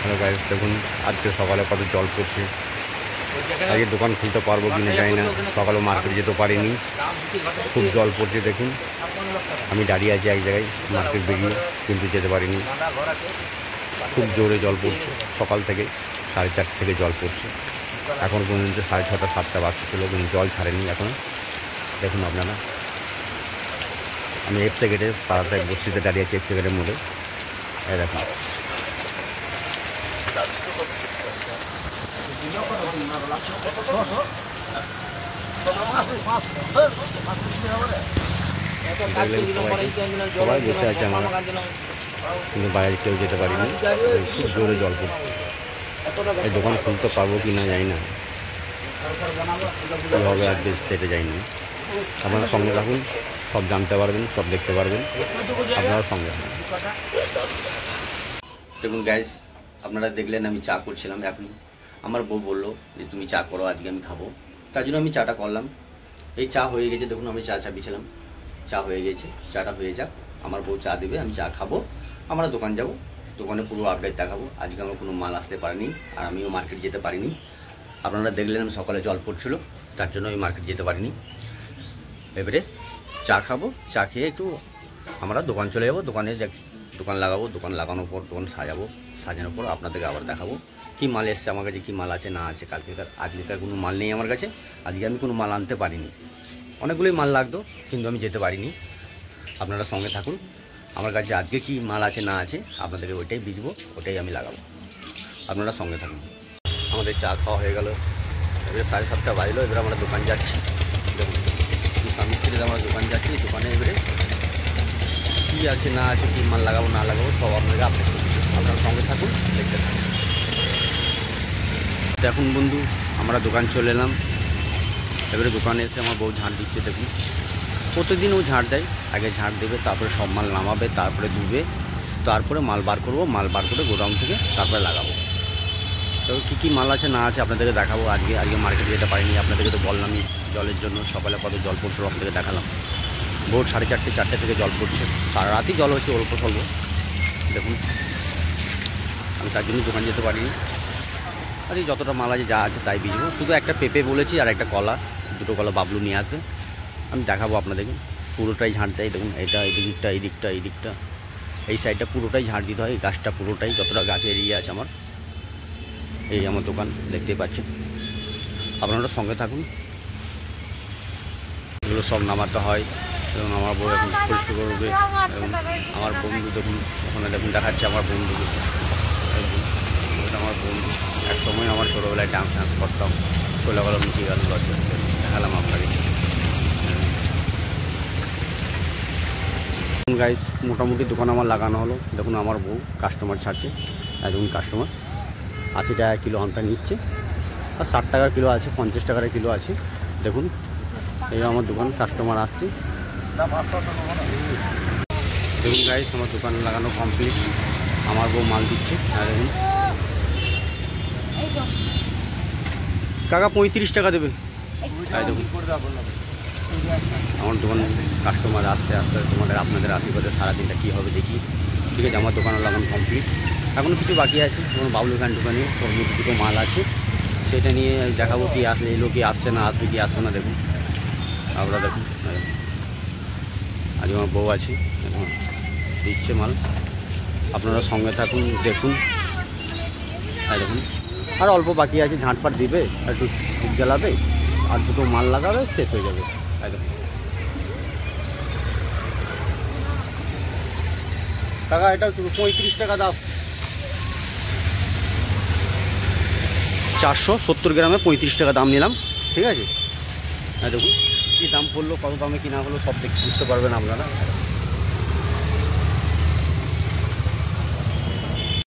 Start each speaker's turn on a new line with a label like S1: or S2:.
S1: Hello guys, দেখুন আজকে সকালে কত জল পড়ছে। আজকে দোকান খুলতে পারবো কিনা জানি না। সকালে মার্কেট যেতে পারিনি, খুব জল পড়ছে। দেখুন আমি দাঁড়িয়ে আছি এক জায়গায়, মার্কেট বেরিয়ে কিন্তু যেতে পারিনি। খুব জোরে জল পড়ছে, সকাল থেকে 4:30 থেকে জল পড়ছে। এখন পর্যন্ত 6:30 7টা বাজছিল, কিন্তু জল ছাড়েনি এখন। দেখুন আপনারা, আমি এফসে গেটে পাড়াটায় বস্তিতে দাঁড়িয়ে আছি, এফসে গেটের মোড়ে। এই দেখুন সবাই বসে আছে আমার, কিন্তু বাইরে কেউ যেতে পারিনি, খুব জোরে জল পড়ছে। এই দোকান খুলতে পারবো কি না জানি না, কী হবে আজকে সেটা যায়নি। আপনারা সঙ্গে থাকুন, সব জানতে পারবেন, সব দেখতে পারবেন, আপনারা সঙ্গে থাকুন। দেখুন গাইস, আপনারা দেখলেন আমি চা করছিলাম। এখন আমার বউ বললো যে তুমি চা করো, আজকে আমি খাবো। তার জন্য আমি চাটা করলাম। এই চা হয়ে গেছে, দেখুন আমি চা চাপিয়েছিলাম, চা হয়ে গেছে। চাটা হয়ে যাক, আমার বউ চা দেবে, আমি চা খাবো। আমরা দোকান যাব, দোকানে পুরো আপডেট দেখাবো। আজকে আমার কোনো মাল আসতে পারেনি, আর আমিও মার্কেট যেতে পারিনি। আপনারা দেখলেন আমি সকালে জল পড়ছিল, তার জন্য আমি মার্কেট যেতে পারিনি। এবারে চা খাবো, চা খেয়ে একটু আমরা দোকান চলে যাবো। দোকান লাগাবো, দোকান লাগানোর পর দোকান সাজাবো, সাজানোর পর আপনাদেরকে আবার দেখাবো কী মাল এসছে আমার কাছে, কী মাল আছে না আছে। আজকেকার কোনো মাল নেই আমার কাছে, আজকে আমি কোনো মাল আনতে পারিনি। অনেকগুলোই মাল লাগতো, কিন্তু আমি যেতে পারিনি। আপনারা সঙ্গে থাকুন, আমার কাছে আজকে কী মাল আছে না আছে আপনাদেরকে ওইটাই বুঝবো, ওটাই আমি লাগাবো। আপনারা সঙ্গে থাকুন। আমাদের চা খাওয়া হয়ে গেল, এবারে 7:30 বাজলো। এবারে আমরা দোকান যাচ্ছি। দেখুন স্বামী ছেলে আমরা দোকান যাচ্ছি। দোকানে এবারে কী আছে না আছে, কী মাল লাগাবো না লাগাবো সব আপনাকে আপডেট করছি। আপনারা সঙ্গে থাকুন, দেখতে থাকুন। দেখুন বন্ধু, আমরা দোকান চলে এলাম। এবারে দোকানে এসে আমার বউ ঝাঁট দিচ্ছে। দেখুন প্রতিদিন ও ঝাঁট দেয়, আগে ঝাঁট দেবে, তারপরে সব মাল নামাবে, তারপরে ধুবে, তারপরে মাল বার করবো। মাল বার করে গোডাউন থেকে তারপরে লাগাবো। তো কী কী মাল আছে না আছে আপনাদেরকে দেখাবো। আজকে মার্কেটে যেতে পারিনি, আপনাদেরকে তো বললামই জলের জন্য। সকালে কত জল পড়ছিল আপনাদেরকে দেখালাম। ভোর 4:30 4টে থেকে জল পড়ছে, সারা রাতই জল হচ্ছে অল্প স্বল্প। দেখুন আমি তার জন্য দোকান যেতে পারিনি। আর এই যতটা মাল আছে যা আছে তাই বিজবো। শুধু একটা পেঁপে বলেছি আর একটা কলা, দুটো কলা বাবলু নিয়ে আসবে, আমি দেখাবো আপনাদেরকে। পুরোটাই ঝাঁট দেয়। দেখুন এটা এই দিকটা এই সাইডটা পুরোটাই ঝাঁট দিতে হয়। এই গাছটা পুরোটাই, যতটা গাছ এরিয়া আছে আমার, এই আমার দোকান দেখতেই পাচ্ছেন। আপনারা সঙ্গে থাকুন, এগুলো সব নামাতে হয়। এবং আমার বউ এখন পরিষ্কার করবে। এবং আমার বন্ধু দেখুন ওখানে, দেখুন দেখাচ্ছে আমার বন্ধুকে। আমার বন্ধু একসময় আমার ছোটোবেলায় ডান্স করতাম, চলে গেল, মিশে গেল, দেখালাম আপনাকে। গাইস মোটামুটি দোকান আমার লাগানো হলো। দেখুন আমার বউ কাস্টমার ছাড়ছে। দেখুন কাস্টমার 80 টাকা কিলো আমটা নিচ্ছে, আর 60 টাকার কিলো আছে, 50 টাকার কিলো আছে। দেখুন এই আমার দোকান, কাস্টমার আসছে। দেখুন গাইস আমার দোকান লাগানো কমপ্লিট, আমার বউ মাল দিচ্ছে। আর দেখুন কাকা 35 টাকা দেবে। দেখুন আমার দোকান কাস্টমার আস্তে আস্তে, আপনাদের আশীর্বাদে সারাদিনটা কী হবে দেখি। ঠিক আছে, আমার দোকানে লাগানো কমপ্লিট, এখনও কিছু বাকি আছে। যেমন বাবলু খান দোকানে ওর মধ্যে দুটো মাল আছে, সেটা নিয়ে দেখাবো কি আসলে, এলো কি আসছে না, আসবে কি আসবে না। দেখুন আপনারা দেখুন, আজ আমার বউ আছে, দিচ্ছে মাল। আপনারা সঙ্গে থাকুন, দেখুন। দেখুন আর অল্প বাকি আছে, ঝাঁটপাট দিবে, একটু ধূপ জ্বালাবে, আর দুটো মাল লাগাবে, শেষ হয়ে যাবে। দেখুন টাকা এটা 35 টাকা দাও। 470 গ্রামে 35 টাকা দাম নিলাম। ঠিক আছে, দেখুন কী দাম পড়লো, কত দামে কিনা হলো, সব বুঝতে পারবেন আপনারা।